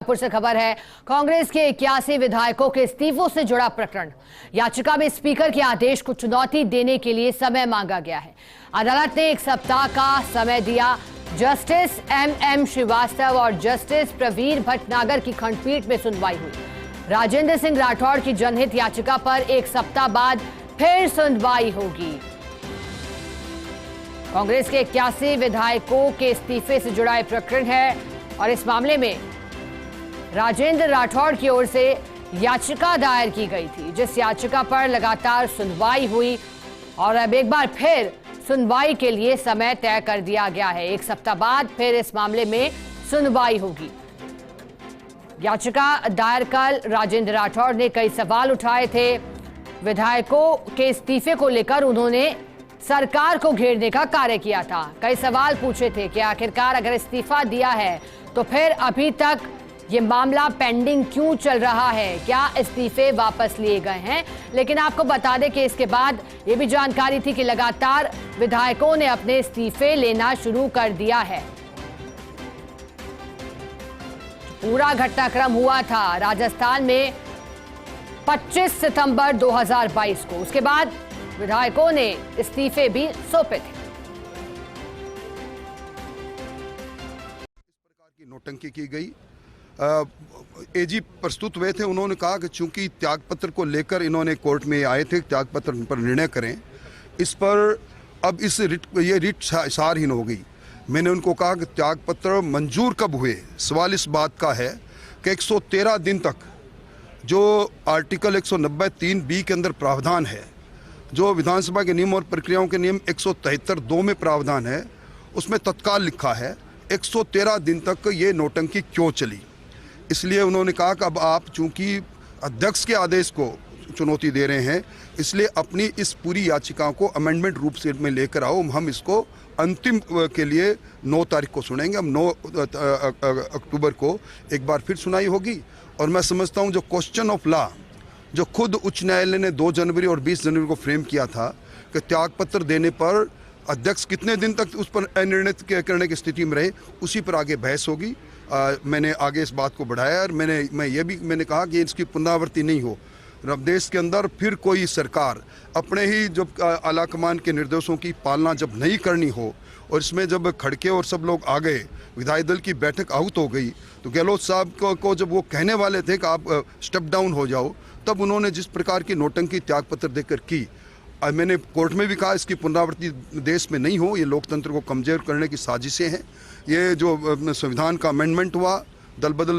पुर से खबर है। कांग्रेस के 81 विधायकों के इस्तीफों से जुड़ा प्रकरण। याचिका में स्पीकर के आदेश को चुनौती देने के लिए समय मांगा गया है। अदालत ने 1 सप्ताह का समय दिया। जस्टिस एम श्रीवास्तव और जस्टिस प्रवीर भटनागर की खंडपीठ में सुनवाई हुई। राजेंद्र सिंह राठौड़ की जनहित याचिका पर 1 सप्ताह बाद फिर सुनवाई होगी। कांग्रेस के 81 विधायकों के इस्तीफे से जुड़ा प्रकरण है और इस मामले में राजेंद्र राठौड़ की ओर से याचिका दायर की गई थी, जिस याचिका पर लगातार सुनवाई हुई और अब एक बार फिर सुनवाई के लिए समय तय कर दिया गया है। 1 सप्ताह बाद फिर इस मामले में सुनवाई होगी। याचिका दायर कर राजेंद्र राठौड़ ने कई सवाल उठाए थे। विधायकों के इस्तीफे को लेकर उन्होंने सरकार को घेरने का कार्य किया था। कई सवाल पूछे थे कि आखिरकार अगर इस्तीफा दिया है तो फिर अभी तक ये मामला पेंडिंग क्यों चल रहा है, क्या इस्तीफे वापस लिए गए हैं। लेकिन आपको बता दें कि इसके बाद ये भी जानकारी थी कि लगातार विधायकों ने अपने इस्तीफे लेना शुरू कर दिया है। पूरा घटनाक्रम हुआ था राजस्थान में 25 सितंबर 2022 को। उसके बाद विधायकों ने इस्तीफे भी सौंपे थे। इस प्रकार की नौटंकी की गई। एजी प्रस्तुत हुए थे। उन्होंने कहा कि चूंकि त्यागपत्र को लेकर इन्होंने कोर्ट में आए थे, त्यागपत्र पर निर्णय करें, इस पर अब ये रिट सारहीन हो गई। मैंने उनको कहा कि त्यागपत्र मंजूर कब हुए, सवाल इस बात का है कि 113 दिन तक जो आर्टिकल 190(3)(b) के अंदर प्रावधान है, जो विधानसभा के नियम और प्रक्रियाओं के नियम 173(2) में प्रावधान है, उसमें तत्काल लिखा है 113 दिन तक ये नौटंकी क्यों चली। इसलिए उन्होंने कहा कि अब आप चूंकि अध्यक्ष के आदेश को चुनौती दे रहे हैं, इसलिए अपनी इस पूरी याचिका को अमेंडमेंट रूप से में लेकर आओ। हम इसको अंतिम के लिए 9 तारीख को सुनेंगे। हम 9 अक्टूबर को एक बार फिर सुनाई होगी। और मैं समझता हूं जो क्वेश्चन ऑफ लॉ जो खुद उच्च न्यायालय ने 2 जनवरी और 20 जनवरी को फ्रेम किया था कि त्यागपत्र देने पर अध्यक्ष कितने दिन तक उस पर अनिर्णित करने की स्थिति में रहे, उसी पर आगे बहस होगी। मैंने आगे इस बात को बढ़ाया और मैंने कहा कि इसकी पुनरावृत्ति नहीं हो। अब देश के अंदर फिर कोई सरकार अपने ही जब आलाकमान के निर्देशों की पालना जब नहीं करनी हो, और इसमें जब खड़के और सब लोग आ गए, विधायी दल की बैठक आहूत हो गई, तो गहलोत साहब को जब वो कहने वाले थे कि आप स्टेप डाउन हो जाओ, तब उन्होंने जिस प्रकार की नौटंकी त्यागपत्र देकर की, मैंने कोर्ट में भी कहा इसकी पुनरावृत्ति देश में नहीं हो। ये लोकतंत्र को कमजोर करने की साजिशें हैं। ये जो संविधान का अमेंडमेंट हुआ दल बदल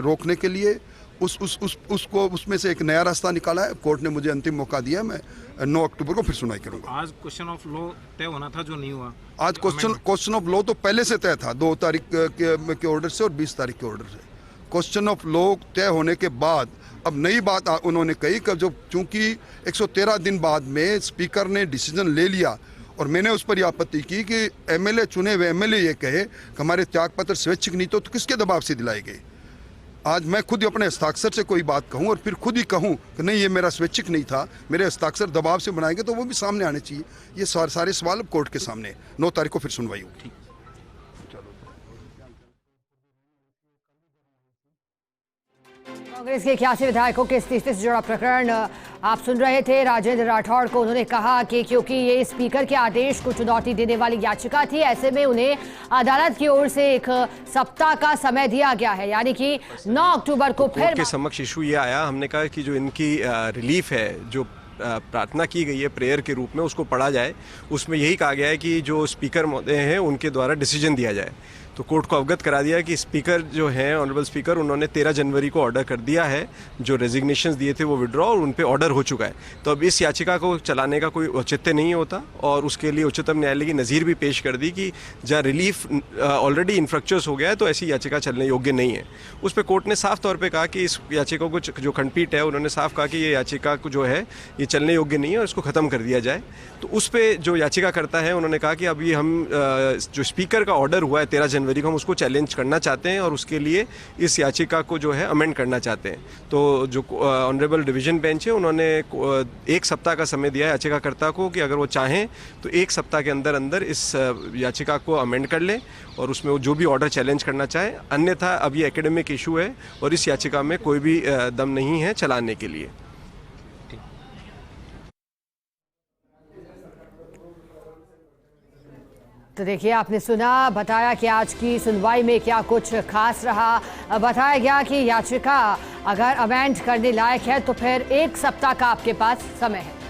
रोकने के लिए, उसमें से एक नया रास्ता निकाला है। कोर्ट ने मुझे अंतिम मौका दिया। मैं 9 अक्टूबर को फिर सुनवाई करूंगा। आज क्वेश्चन ऑफ लॉ तय होना था, जो नहीं हुआ। आज क्वेश्चन ऑफ लॉ तो पहले से तय था, 2 तारीख के ऑर्डर से और 20 तारीख के ऑर्डर से। क्वेश्चन ऑफ लॉ तय होने के बाद अब नई बात उन्होंने कही कि जो चूंकि 113 दिन बाद में स्पीकर ने डिसीजन ले लिया, और मैंने उस पर यह आपत्ति की कि एमएलए चुने हुए एमएलए ये कहे कि हमारे त्यागपत्र स्वैच्छिक नहीं तो किसके दबाव से दिलाए गए। आज मैं खुद अपने हस्ताक्षर से कोई बात कहूं और फिर खुद ही कहूं कि नहीं ये मेरा स्वैच्छिक नहीं था, मेरे हस्ताक्षर दबाव से बनाए गए, तो वो भी सामने आने चाहिए। ये सारे सवाल अब कोर्ट के सामने 9 तारीख को फिर सुनवाई होगी। कांग्रेस के 81 विधायकों के इस्तीफे से जुड़ा प्रकरण आप सुन रहे थे। राजेंद्र राठौड़ को उन्होंने कहा कि क्योंकि ये स्पीकर के आदेश को चुनौती देने वाली याचिका थी, ऐसे में उन्हें अदालत की ओर से 1 सप्ताह का समय दिया गया है, यानी कि 9 अक्टूबर को फिर के समक्ष इशू ये आया। हमने कहा कि जो इनकी रिलीफ है, जो प्रार्थना की गई है प्रेयर के रूप में, उसको पढ़ा जाए। उसमें यही कहा गया है कि जो स्पीकर महोदय हैं उनके द्वारा डिसीजन दिया जाए। तो कोर्ट को अवगत करा दिया कि स्पीकर जो हैं, ऑनरेबल स्पीकर, उन्होंने 13 जनवरी को ऑर्डर कर दिया है। जो रेजिग्नेशंस दिए थे वो विड्रॉ, और उन पे ऑर्डर हो चुका है। तो अब इस याचिका को चलाने का कोई औचित्य नहीं होता, और उसके लिए उच्चतम न्यायालय की नज़ीर भी पेश कर दी कि जहाँ रिलीफ ऑलरेडी इन्फ्रक्चर्स हो गया है तो ऐसी याचिका चलने योग्य नहीं है। उस पर कोर्ट ने साफ तौर पर कहा कि इस याचिका को, जो खंडपीठ है, उन्होंने साफ कहा कि ये याचिका को जो है ये चलने योग्य नहीं है और इसको ख़त्म कर दिया जाए। तो उस पर जो याचिका करता है, उन्होंने कहा कि अभी हम जो स्पीकर का ऑर्डर हुआ है 13 जनवरी को हम उसको चैलेंज करना चाहते हैं और उसके लिए इस याचिका को जो है अमेंड करना चाहते हैं। तो जो ऑनरेबल डिवीजन बेंच है उन्होंने 1 सप्ताह का समय दिया है याचिकाकर्ता को कि अगर वो चाहें तो 1 सप्ताह के अंदर अंदर इस याचिका को अमेंड कर लें और उसमें वो जो भी ऑर्डर चैलेंज करना चाहे। अन्यथा अब ये एकेडमिक इशू है और इस याचिका में कोई भी दम नहीं है चलाने के लिए। तो देखिए, आपने सुना, बताया कि आज की सुनवाई में क्या कुछ खास रहा। बताया गया कि याचिका अगर अमेंड करने लायक है तो फिर 1 सप्ताह का आपके पास समय है।